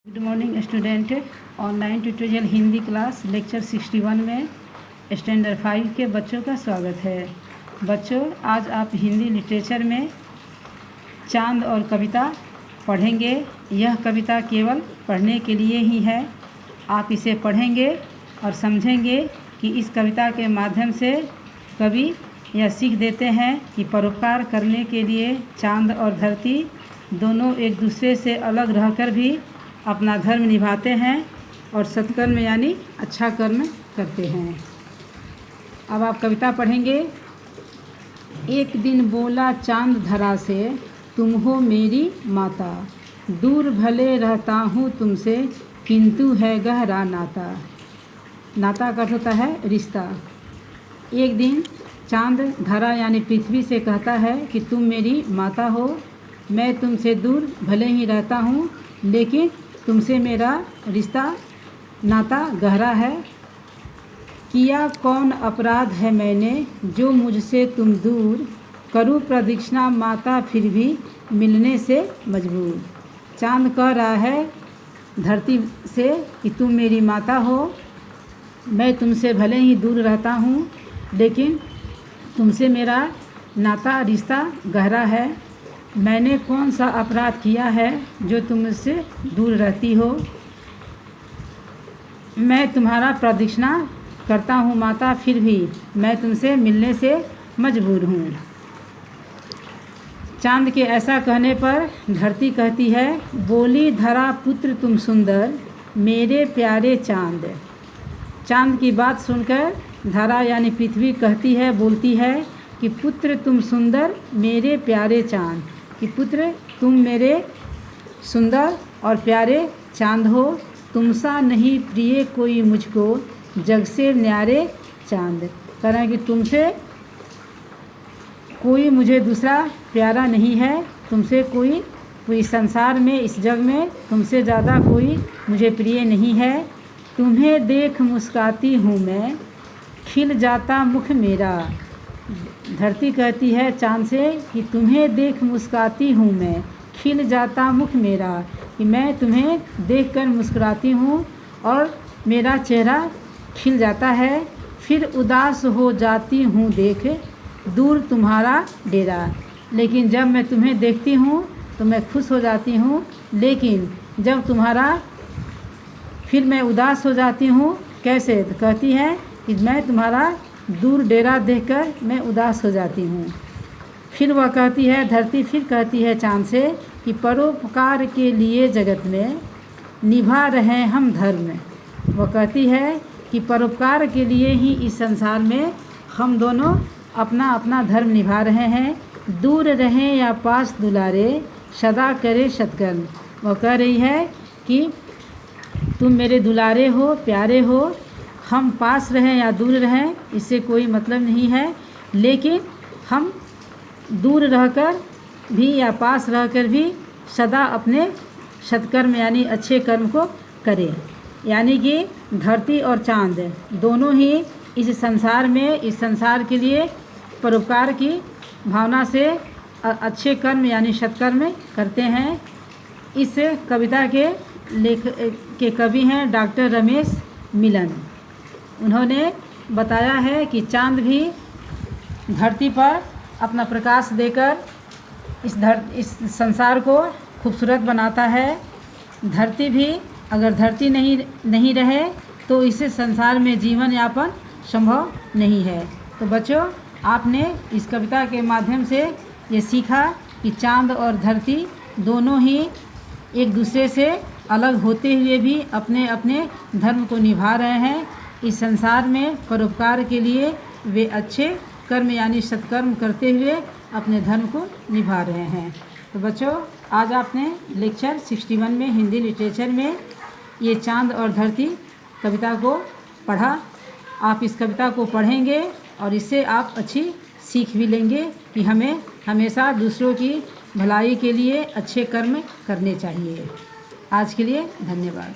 Good morning student. Online tutorial Hindi class lecture 61 में standard 5 के बच्चों का स्वागत है। बच्चों, आज आप हिंदी लिटरेचर में चांद और कविता पढ़ेंगे। यह कविता केवल पढ़ने के लिए ही है। आप इसे पढ़ेंगे और समझेंगे कि इस कविता के माध्यम से कवि यह सीख देते हैं कि परोपकार करने के लिए चांद और धरती दोनों एक दूसरे से अलग रहकर भी अपना धर्म निभाते हैं और सत्कर्म यानी अच्छा कर्म करते हैं। अब आप कविता पढ़ेंगे। एक दिन बोला चांद धरा से, तुम हो मेरी माता, दूर भले रहता हूँ तुमसे, किंतु है गहरा नाता। नाता का अर्थ होता है रिश्ता। एक दिन चांद धरा यानी पृथ्वी से कहता है कि तुम मेरी माता हो, मैं तुमसे दूर भले ही रहता हूँ लेकिन तुमसे मेरा रिश्ता नाता गहरा है। किया कौन अपराध है मैंने जो मुझसे तुम दूर, करूँ प्रदक्षिणा माता फिर भी मिलने से मजबूर। चांद कह रहा है धरती से कि तुम मेरी माता हो, मैं तुमसे भले ही दूर रहता हूँ लेकिन तुमसे मेरा नाता रिश्ता गहरा है। मैंने कौन सा अपराध किया है जो तुम मुझसे दूर रहती हो। मैं तुम्हारा प्रदक्षिणा करता हूँ माता, फिर भी मैं तुमसे मिलने से मजबूर हूँ। चांद के ऐसा कहने पर धरती कहती है, बोली धरा पुत्र तुम सुंदर, मेरे प्यारे चांद। चांद की बात सुनकर धरा यानी पृथ्वी कहती है, बोलती है कि पुत्र तुम सुंदर मेरे प्यारे चांद, कि पुत्र तुम मेरे सुंदर और प्यारे चांद हो। तुमसा नहीं प्रिय कोई मुझको, जग से न्यारे चांद। कह रहे हैं कि तुमसे कोई मुझे दूसरा प्यारा नहीं है, तुमसे कोई संसार में इस जग में तुमसे ज़्यादा कोई मुझे प्रिय नहीं है। तुम्हें देख मुस्काती हूँ मैं, खिल जाता मुख मेरा। धरती कहती है चांद से कि तुम्हें देख मुस्काती हूँ मैं, खिल जाता मुख मेरा, कि मैं तुम्हें देखकर मुस्कुराती हूँ और मेरा चेहरा खिल जाता है। फिर उदास हो जाती हूँ देख दूर तुम्हारा डेरा। लेकिन जब मैं तुम्हें देखती हूँ तो मैं खुश हो जाती हूँ, लेकिन जब फिर मैं उदास हो जाती हूँ। कैसे? तो कहती है कि मैं तुम्हारा दूर डेरा देखकर मैं उदास हो जाती हूँ। फिर वह कहती है, धरती फिर कहती है चांद से कि परोपकार के लिए जगत में निभा रहे हम धर्म। वह कहती है कि परोपकार के लिए ही इस संसार में हम दोनों अपना अपना धर्म निभा रहे हैं। दूर रहें या पास दुलारे, सदा करे सत्कर्म। वह कह रही है कि तुम मेरे दुलारे हो, प्यारे हो, हम पास रहें या दूर रहें इससे कोई मतलब नहीं है, लेकिन हम दूर रहकर भी या पास रहकर भी सदा अपने सत्कर्म यानी अच्छे कर्म को करें। यानी कि धरती और चांद दोनों ही इस संसार के लिए परोपकार की भावना से अच्छे कर्म यानी सत्कर्म करते हैं। इस कविता के कवि हैं डॉक्टर रमेश मिलन। उन्होंने बताया है कि चांद भी धरती पर अपना प्रकाश देकर इस संसार को खूबसूरत बनाता है। धरती भी अगर धरती नहीं रहे तो इस संसार में जीवन यापन संभव नहीं है। तो बच्चों, आपने इस कविता के माध्यम से ये सीखा कि चांद और धरती दोनों ही एक दूसरे से अलग होते हुए भी अपने अपने धर्म को निभा रहे हैं। इस संसार में परोपकार के लिए वे अच्छे कर्म यानी सत्कर्म करते हुए अपने धर्म को निभा रहे हैं। तो बच्चों, आज आपने लेक्चर 61 में हिंदी लिटरेचर में ये चांद और धरती कविता को पढ़ा। आप इस कविता को पढ़ेंगे और इससे आप अच्छी सीख भी लेंगे कि हमें हमेशा दूसरों की भलाई के लिए अच्छे कर्म करने चाहिए। आज के लिए धन्यवाद।